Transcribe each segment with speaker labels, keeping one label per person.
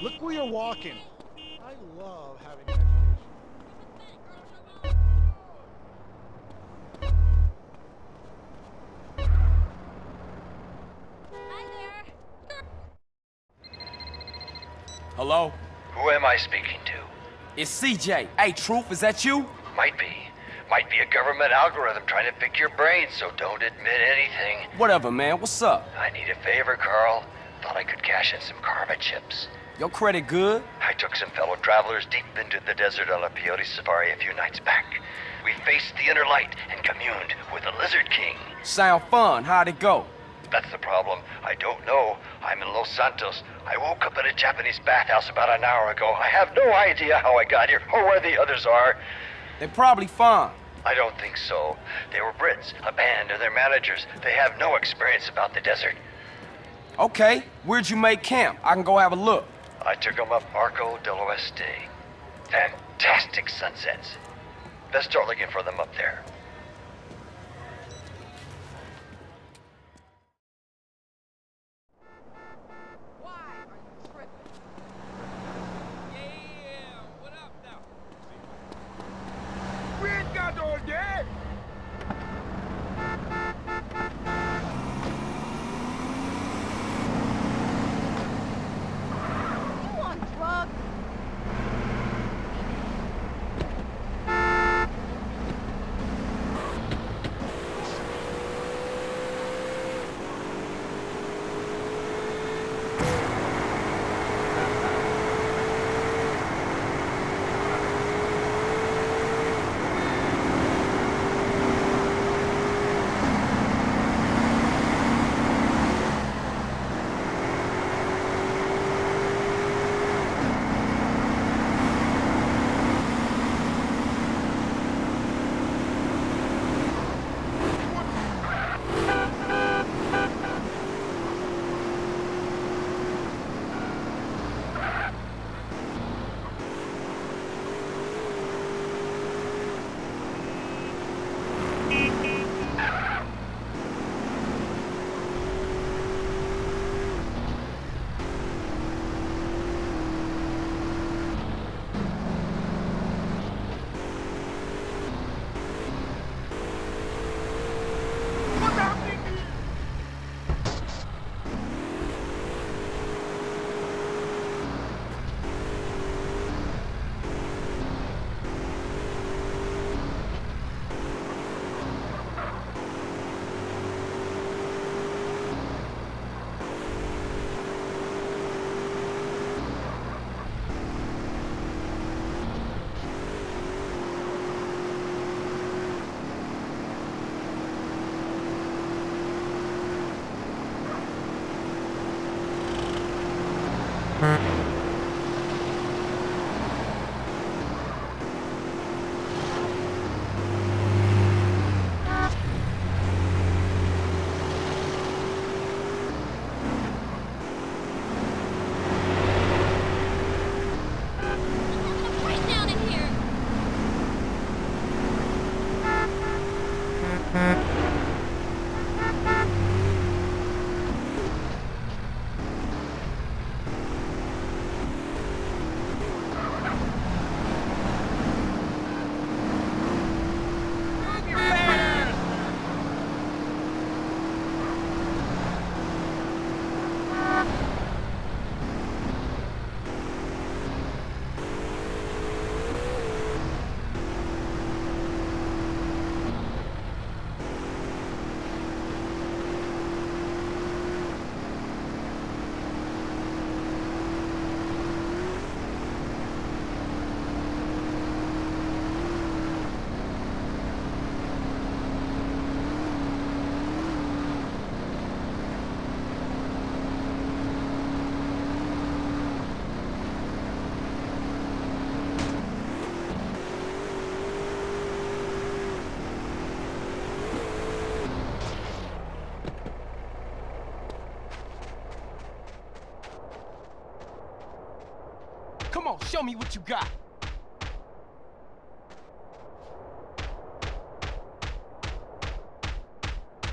Speaker 1: Look where you're walking. I love having an education.
Speaker 2: Hi there.
Speaker 3: Hello?
Speaker 4: Who am I speaking to?
Speaker 3: It's CJ. Hey, Truth, is that you?
Speaker 4: Might be. Might be a government algorithm trying to pick your brains, so don't admit anything.
Speaker 3: Whatever, man. What's up?
Speaker 4: I need a favor, Carl. Thought I could cash in some karma chips.
Speaker 3: Your credit good?
Speaker 4: I took some fellow travelers deep into the desert on a Peyote safari a few nights back. We faced the inner light and communed with the Lizard King.
Speaker 3: Sound fun. How'd it go?
Speaker 4: That's the problem. I don't know. I'm in Los Santos. I woke up in a Japanese bathhouse about an hour ago. I have no idea how I got here or where the others are.
Speaker 3: They're probably fine.
Speaker 4: I don't think so. They were Brits, a band, and their managers. They have no experience about the desert.
Speaker 3: Okay. Where'd you make camp? I can go have a look.
Speaker 4: I took them up Arco del Oeste. Fantastic sunsets. Let's start looking for them up there.
Speaker 2: You on drugs? Right down in here.
Speaker 3: Come on, show me what you got.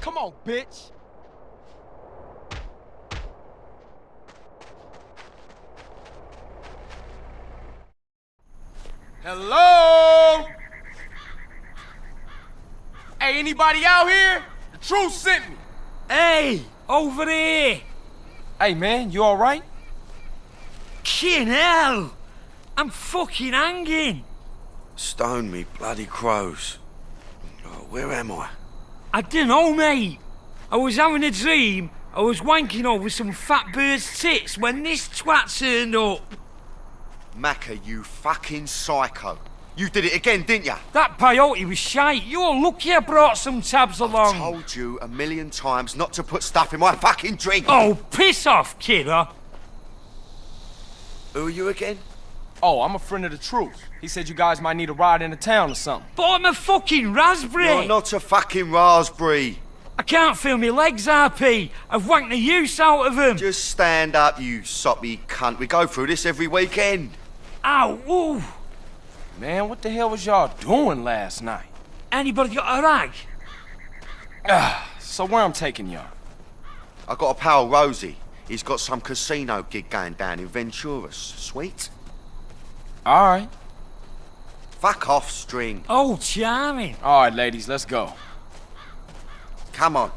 Speaker 3: Come on, bitch. Hello? Hey, anybody out here? The truth sent me.
Speaker 5: Hey, over here!
Speaker 3: Hey, man, you all right?
Speaker 5: Kin hell! I'm fucking hanging!
Speaker 6: Stone me bloody crows. Oh, where am I?
Speaker 5: I dunno, mate. I was having a dream. I was wanking over some fat bird's tits when this twat turned up.
Speaker 6: Macca, you fucking psycho. You did it again, didn't ya?
Speaker 5: That peyote was shite. You're lucky I brought some tabs along.
Speaker 6: I told you a million times not to put stuff in my fucking drink.
Speaker 5: Oh, piss off, kidder.
Speaker 6: Who are you again?
Speaker 3: Oh, I'm a friend of the truth. He said you guys might need a ride into town or something.
Speaker 5: But I'm a fucking raspberry.
Speaker 6: You're not a fucking raspberry.
Speaker 5: I can't feel my legs, RP. I've wanked the use out of them.
Speaker 6: Just stand up, you soppy cunt. We go through this every weekend.
Speaker 5: Ow, ooh.
Speaker 3: Man, what the hell was y'all doing last night?
Speaker 5: Anybody got a rag?
Speaker 3: So where I'm taking y'all?
Speaker 6: I got a pal, Rosie. He's got some casino gig going down in Venturas. Sweet?
Speaker 3: All right.
Speaker 6: Fuck off, String.
Speaker 5: Oh, charming.
Speaker 3: All right, ladies, let's go.
Speaker 6: Come on,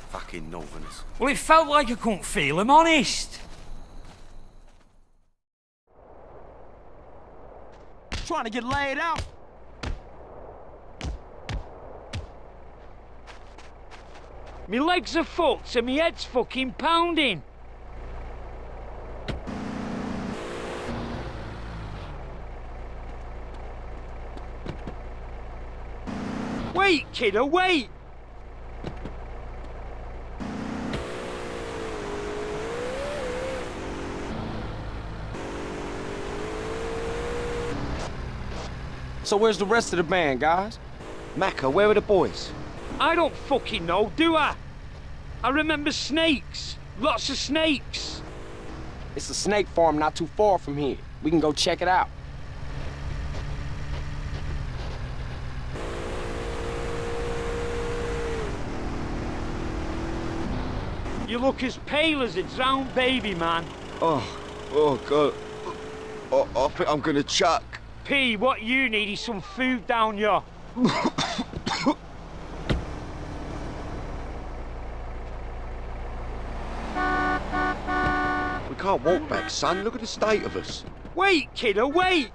Speaker 6: fucking northerners.
Speaker 5: Well, it felt like I couldn't feel him, honest.
Speaker 3: Trying to get laid out?
Speaker 5: Me legs are fucked and me head's fucking pounding. Wait, kiddo, wait!
Speaker 3: So where's the rest of the band, guys?
Speaker 6: Macca, where are the boys?
Speaker 5: I don't fucking know, do I? I remember snakes. Lots of snakes.
Speaker 3: It's a snake farm not too far from here. We can go check it out.
Speaker 5: You look as pale as a drowned baby, man.
Speaker 6: Oh, God. I think I'm gonna chuck.
Speaker 5: P, what you need is some food down here.
Speaker 6: We can't walk back, son. Look at the state of us.
Speaker 5: Wait, kiddo, wait!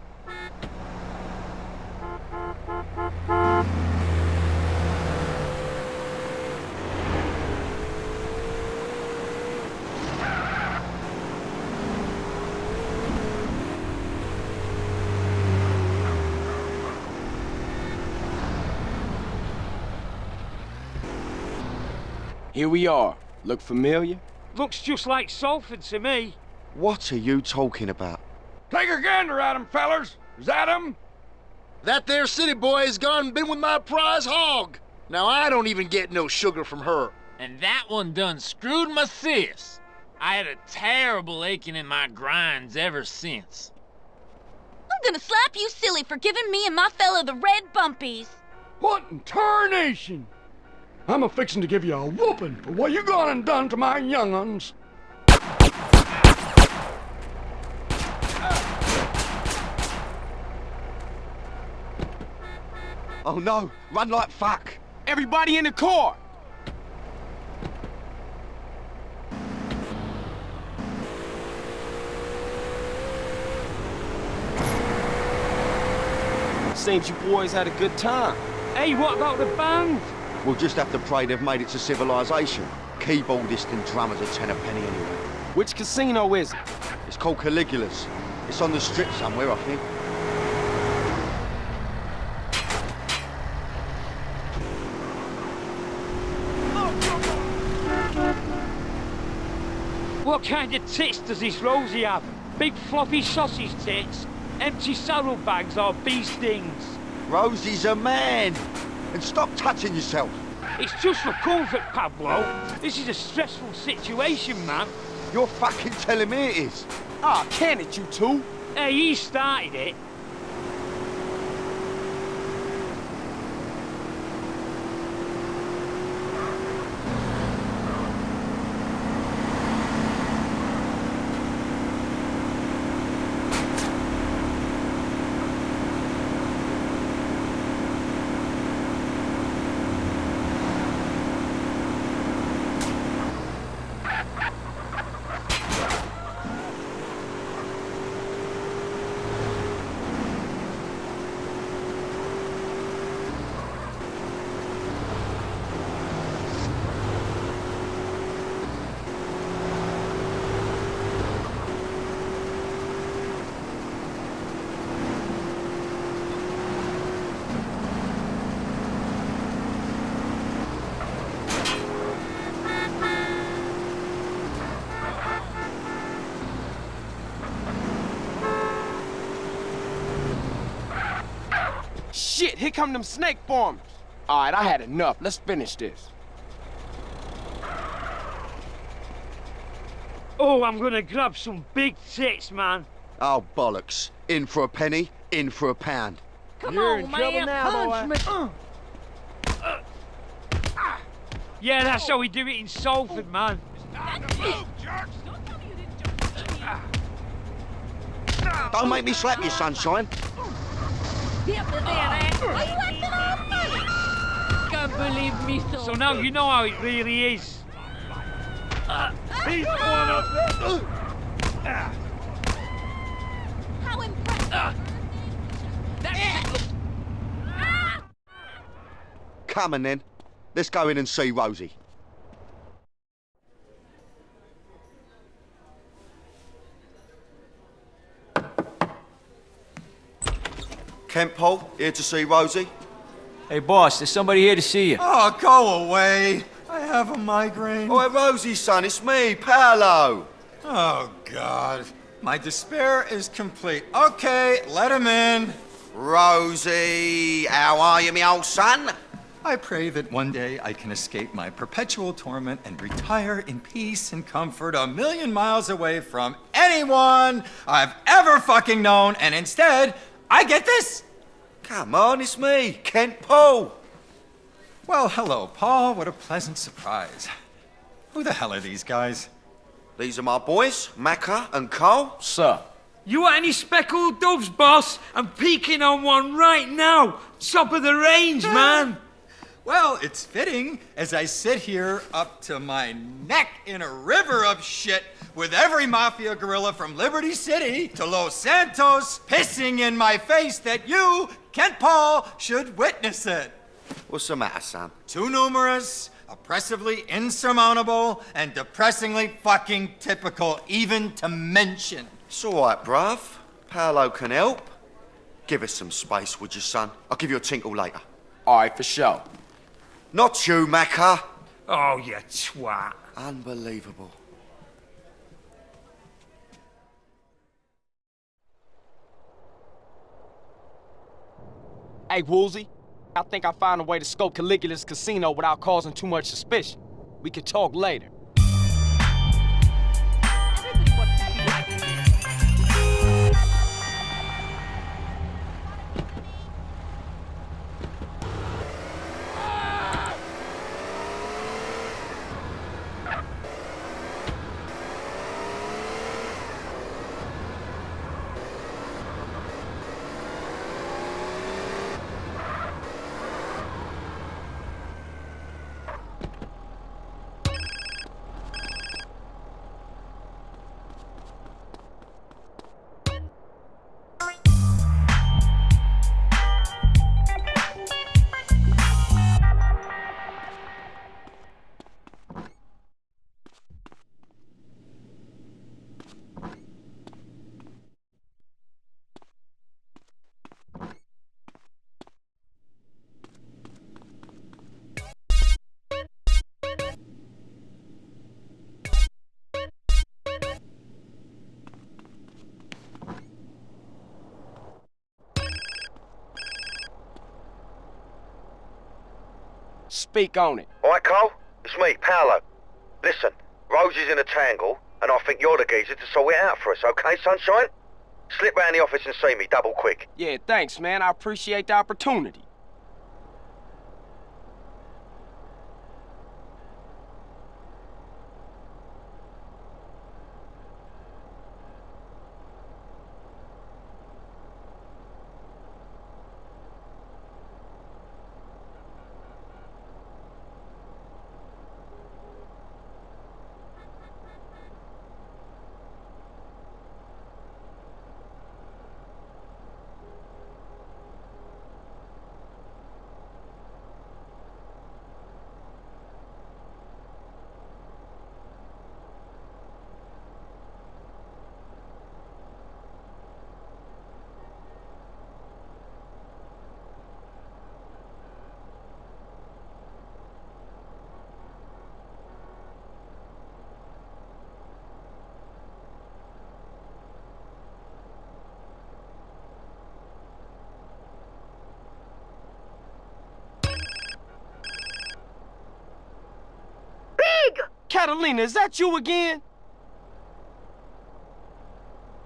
Speaker 3: Here we are. Look familiar?
Speaker 5: Looks just like Salford to me.
Speaker 6: What are you talking about?
Speaker 7: Take a gander at him, fellers. Is that him?
Speaker 1: That there city boy has gone and been with my prize hog. Now I don't even get no sugar from her.
Speaker 8: And that one done screwed my sis. I had a terrible aching in my grinds ever since.
Speaker 2: I'm gonna slap you silly for giving me and my fella the red bumpies.
Speaker 7: What in tarnation? I'm a-fixin' to give you a whooping for what you gone and done to my young'uns.
Speaker 6: Oh, no. Run like fuck.
Speaker 3: Everybody in the car! Seems you boys had a good time.
Speaker 5: Hey, what about the band?
Speaker 6: We'll just have to pray they've made it to civilization. Keyboardist and drummers a tenner penny anyway.
Speaker 3: Which casino is it?
Speaker 6: It's called Caligula's. It's on the strip somewhere, I think.
Speaker 5: What kind of tits does this Rosie have? Big floppy sausage tits? Empty saddlebags or bee stings?
Speaker 6: Rosie's a man. And stop touching yourself.
Speaker 5: It's just for comfort, Pablo. This is a stressful situation, man.
Speaker 6: You're fucking telling me it is.
Speaker 3: Ah, can it, you two?
Speaker 5: Hey, he started it.
Speaker 3: shit, here come them snake farmers. All right, I had enough. Let's finish this.
Speaker 5: Oh, I'm gonna grab some big tits, man.
Speaker 6: Oh, bollocks. In for a penny, in for a pound.
Speaker 2: Come on, man, punch me.
Speaker 5: Yeah, that's how we do it in Salford, man.
Speaker 6: Don't make me slap you, sunshine.
Speaker 2: Get me there, ass. Why you acting all funny? Can't believe me
Speaker 5: So now you know how it really is. He's one up there.
Speaker 2: How impressive.
Speaker 6: Come on, then. Let's go in and see Rosie. Kent Paul, here to see Rosie.
Speaker 9: Hey, boss, there's somebody here to see you.
Speaker 10: Oh, go away. I have a migraine.
Speaker 6: Oh, hey, Rosie, son, it's me, Paolo.
Speaker 10: Oh, God. My despair is complete. Okay, let him in.
Speaker 6: Rosie, how are you, me old son?
Speaker 10: I pray that one day I can escape my perpetual torment and retire in peace and comfort 1,000,000 miles away from anyone I've ever fucking known, and instead, I get this.
Speaker 6: Come on, it's me, Kent Paul.
Speaker 10: Well, hello, Paul. What a pleasant surprise. Who the hell are these guys?
Speaker 6: These are my boys, Macca and Cole.
Speaker 3: Sir.
Speaker 5: You want any speckled doves, boss? I'm peeking on one right now. Top of the range, man.
Speaker 10: Well, it's fitting as I sit here up to my neck in a river of shit with every mafia gorilla from Liberty City to Los Santos pissing in my face that you, Kent Paul, should witness it.
Speaker 6: What's the matter, son?
Speaker 10: Too numerous, oppressively insurmountable, and depressingly fucking typical even to mention.
Speaker 6: It's all right, bruv. Paolo can help. Give us some space, would you, son? I'll give you a tinkle later.
Speaker 3: All right, for sure.
Speaker 6: Not you, Macca.
Speaker 5: Oh, you twat.
Speaker 6: Unbelievable.
Speaker 3: Hey, Woolsey, I think I found a way to scope Caligula's casino without causing too much suspicion. We could talk later. Speak on it.
Speaker 4: All right, Cole? It's me, Paolo. Listen, Rosie's in a tangle, and I think you're the geezer to sort it out for us, okay, sunshine? Slip round the office and see me, double quick.
Speaker 3: Yeah, thanks, man. I appreciate the opportunity. Catalina, is that you again?